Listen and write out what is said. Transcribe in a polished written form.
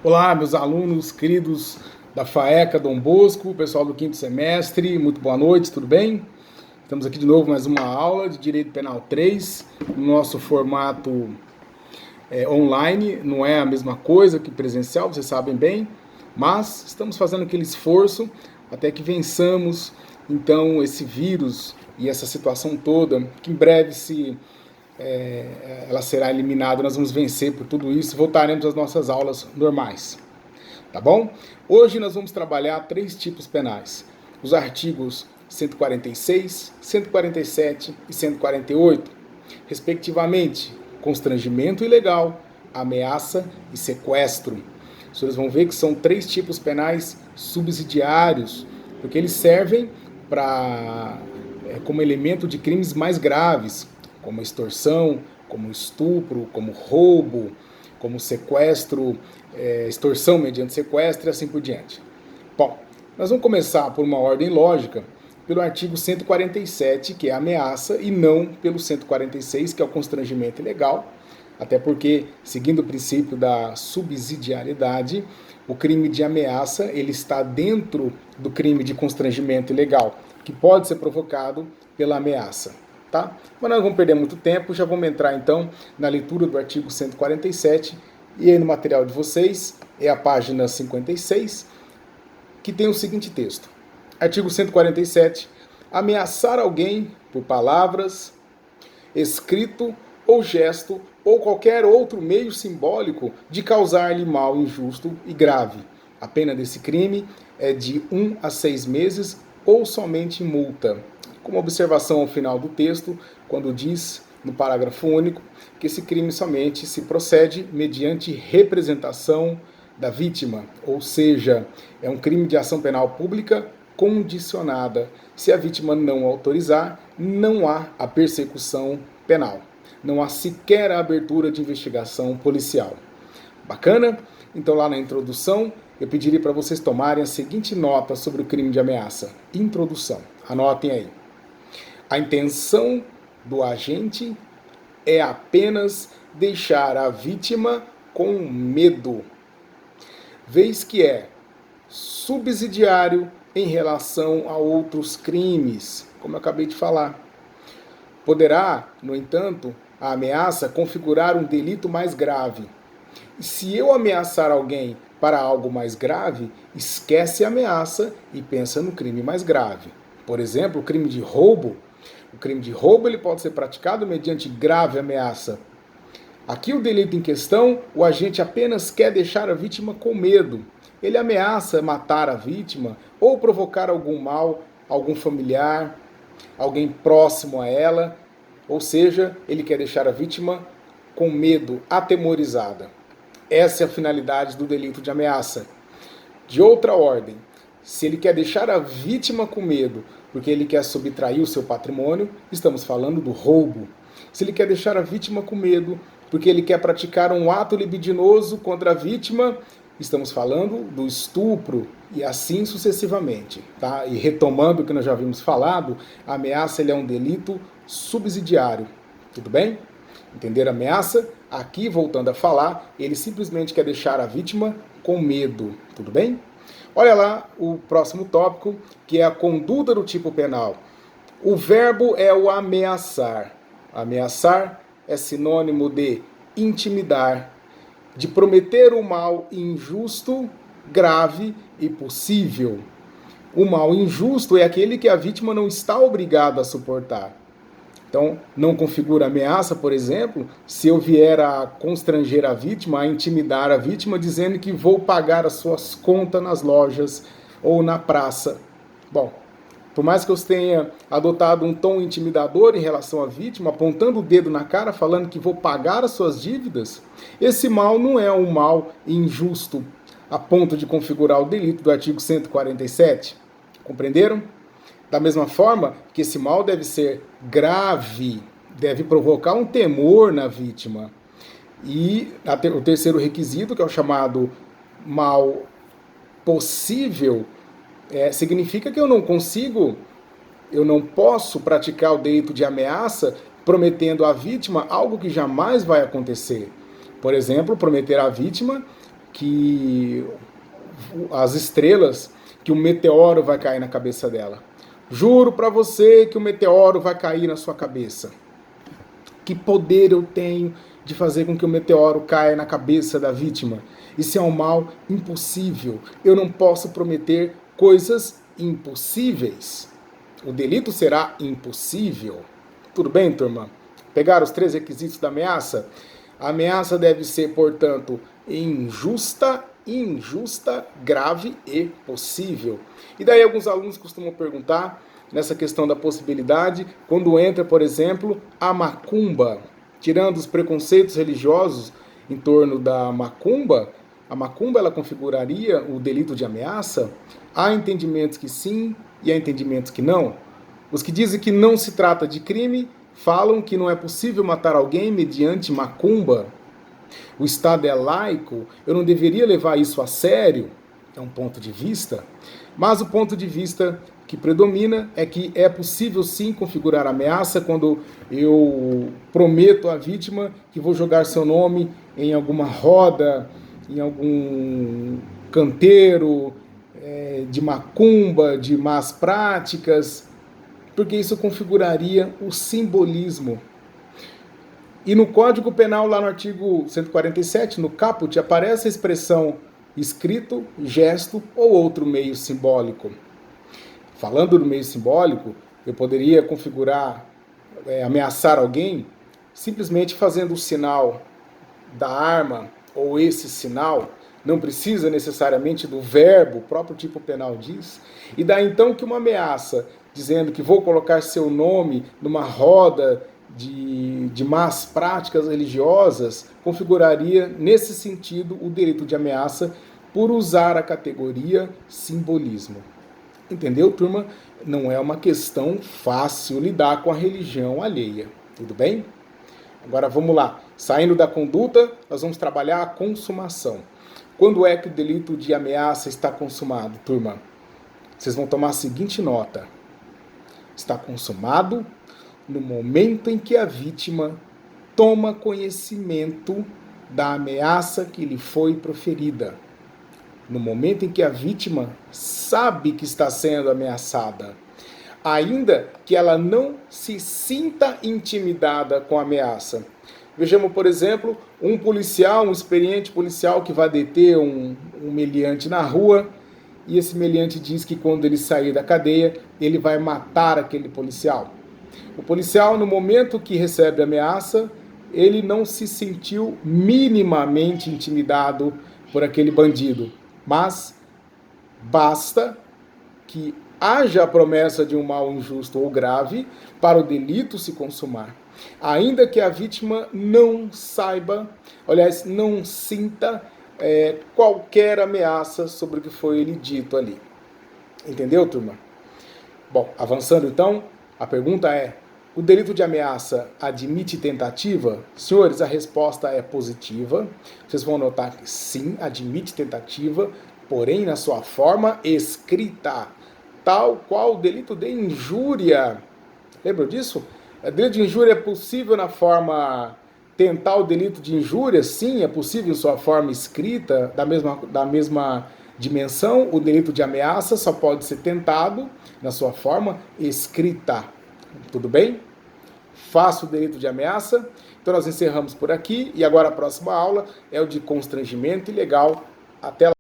Olá, meus alunos queridos da FAECA Dom Bosco, pessoal do quinto semestre, muito boa noite, tudo bem? Estamos aqui de novo mais uma aula de Direito Penal 3, no nosso formato online, não é a mesma coisa que presencial, vocês sabem bem, mas estamos fazendo aquele esforço até que vençamos, então, esse vírus e essa situação toda, que em breve ela será eliminada, nós vamos vencer por tudo isso, voltaremos às nossas aulas normais. Tá bom? Hoje nós vamos trabalhar 3 tipos penais. Os artigos 146, 147 e 148, respectivamente, constrangimento ilegal, ameaça e sequestro. Vocês vão ver que são 3 tipos penais subsidiários, porque eles servem como elemento de crimes mais graves, como extorsão, como estupro, como roubo, como sequestro, extorsão mediante sequestro e assim por diante. Bom, nós vamos começar por uma ordem lógica, pelo artigo 147, que é a ameaça, e não pelo 146, que é o constrangimento ilegal, até porque, seguindo o princípio da subsidiariedade, o crime de ameaça ele está dentro do crime de constrangimento ilegal, que pode ser provocado pela ameaça. Tá? Mas nós não vamos perder muito tempo, já vamos entrar então na leitura do artigo 147, e aí no material de vocês é a página 56, que tem o seguinte texto. Artigo 147. Ameaçar alguém por palavras, escrito ou gesto ou qualquer outro meio simbólico de causar-lhe mal injusto e grave. A pena desse crime é de 1 a 6 meses ou somente multa. Como observação ao final do texto, quando diz, no parágrafo único, que esse crime somente se procede mediante representação da vítima, ou seja, é um crime de ação penal pública condicionada. Se a vítima não autorizar, não há a persecução penal. Não há sequer a abertura de investigação policial. Bacana? Então lá na introdução, eu pediria para vocês tomarem a seguinte nota sobre o crime de ameaça. Introdução. Anotem aí. A intenção do agente é apenas deixar a vítima com medo, vez que é subsidiário em relação a outros crimes, como eu acabei de falar. Poderá, no entanto, a ameaça configurar um delito mais grave. E se eu ameaçar alguém para algo mais grave, esquece a ameaça e pensa no crime mais grave. Por exemplo, o crime de roubo. O crime de roubo ele pode ser praticado mediante grave ameaça. Aqui o delito em questão, o agente apenas quer deixar a vítima com medo. Ele ameaça matar a vítima ou provocar algum mal, algum familiar, alguém próximo a ela. Ou seja, ele quer deixar a vítima com medo, atemorizada. Essa é a finalidade do delito de ameaça. De outra ordem, se ele quer deixar a vítima com medo porque ele quer subtrair o seu patrimônio, estamos falando do roubo. Se ele quer deixar a vítima com medo porque ele quer praticar um ato libidinoso contra a vítima, estamos falando do estupro e assim sucessivamente. Tá? E retomando o que nós já havíamos falado, a ameaça ele é um delito subsidiário. Tudo bem? Entender a ameaça? Aqui, voltando a falar, ele simplesmente quer deixar a vítima com medo. Tudo bem? Olha lá o próximo tópico, que é a conduta do tipo penal. O verbo é o ameaçar. Ameaçar é sinônimo de intimidar, de prometer o mal injusto, grave e possível. O mal injusto é aquele que a vítima não está obrigada a suportar. Então, não configura ameaça, por exemplo, se eu vier a constranger a vítima, a intimidar a vítima, dizendo que vou pagar as suas contas nas lojas ou na praça. Bom, por mais que eu tenha adotado um tom intimidador em relação à vítima, apontando o dedo na cara, falando que vou pagar as suas dívidas, esse mal não é um mal injusto, a ponto de configurar o delito do artigo 147. Compreenderam? Da mesma forma que esse mal deve ser grave, deve provocar um temor na vítima. E o terceiro requisito, que é o chamado mal possível, significa que eu não posso praticar o delito de ameaça prometendo à vítima algo que jamais vai acontecer. Por exemplo, prometer à vítima que as estrelas, que o meteoro vai cair na cabeça dela. Juro para você que o meteoro vai cair na sua cabeça. Que poder eu tenho de fazer com que o meteoro caia na cabeça da vítima? Isso é um mal impossível. Eu não posso prometer coisas impossíveis. O delito será impossível. Tudo bem, turma? Pegaram os 3 requisitos da ameaça? A ameaça deve ser, portanto, injusta, grave e possível. E daí alguns alunos costumam perguntar, nessa questão da possibilidade, quando entra, por exemplo, a macumba. Tirando os preconceitos religiosos em torno da macumba, a macumba ela configuraria o delito de ameaça? Há entendimentos que sim e há entendimentos que não. Os que dizem que não se trata de crime falam que não é possível matar alguém mediante macumba. O Estado é laico, eu não deveria levar isso a sério. É um ponto de vista. Mas o ponto de vista que predomina é que é possível sim configurar ameaça quando eu prometo à vítima que vou jogar seu nome em alguma roda, em algum canteiro, de macumba, de más práticas, porque isso configuraria o simbolismo. E no Código Penal, lá no artigo 147, no caput, aparece a expressão escrito, gesto ou outro meio simbólico. Falando do meio simbólico, eu poderia configurar, ameaçar alguém, simplesmente fazendo o sinal da arma ou esse sinal, não precisa necessariamente do verbo, o próprio tipo penal diz, e daí então que uma ameaça dizendo que vou colocar seu nome numa roda de más práticas religiosas, configuraria nesse sentido o delito de ameaça por usar a categoria simbolismo. Entendeu, turma? Não é uma questão fácil lidar com a religião alheia. Tudo bem? Agora vamos lá. Saindo da conduta, nós vamos trabalhar a consumação. Quando é que o delito de ameaça está consumado, turma? Vocês vão tomar a seguinte nota. Está consumado no momento em que a vítima toma conhecimento da ameaça que lhe foi proferida. No momento em que a vítima sabe que está sendo ameaçada, ainda que ela não se sinta intimidada com a ameaça. Vejamos, por exemplo, um policial, um experiente policial que vai deter um meliante na rua, e esse meliante diz que quando ele sair da cadeia, ele vai matar aquele policial. O policial, no momento que recebe a ameaça, ele não se sentiu minimamente intimidado por aquele bandido. Mas basta que haja a promessa de um mal injusto ou grave para o delito se consumar. Ainda que a vítima não saiba, aliás, não sinta qualquer ameaça sobre o que foi lhe dito ali. Entendeu, turma? Bom, avançando então, a pergunta é: o delito de ameaça admite tentativa? Senhores, a resposta é positiva. Vocês vão notar que sim, admite tentativa, porém na sua forma escrita, tal qual o delito de injúria. Lembra disso? O delito de injúria é possível na forma tentar o delito de injúria? Sim, é possível em sua forma escrita, da mesma dimensão. O delito de ameaça só pode ser tentado na sua forma escrita. Tudo bem? Faço o delito de ameaça. Então nós encerramos por aqui e agora a próxima aula é o de constrangimento ilegal. Até lá.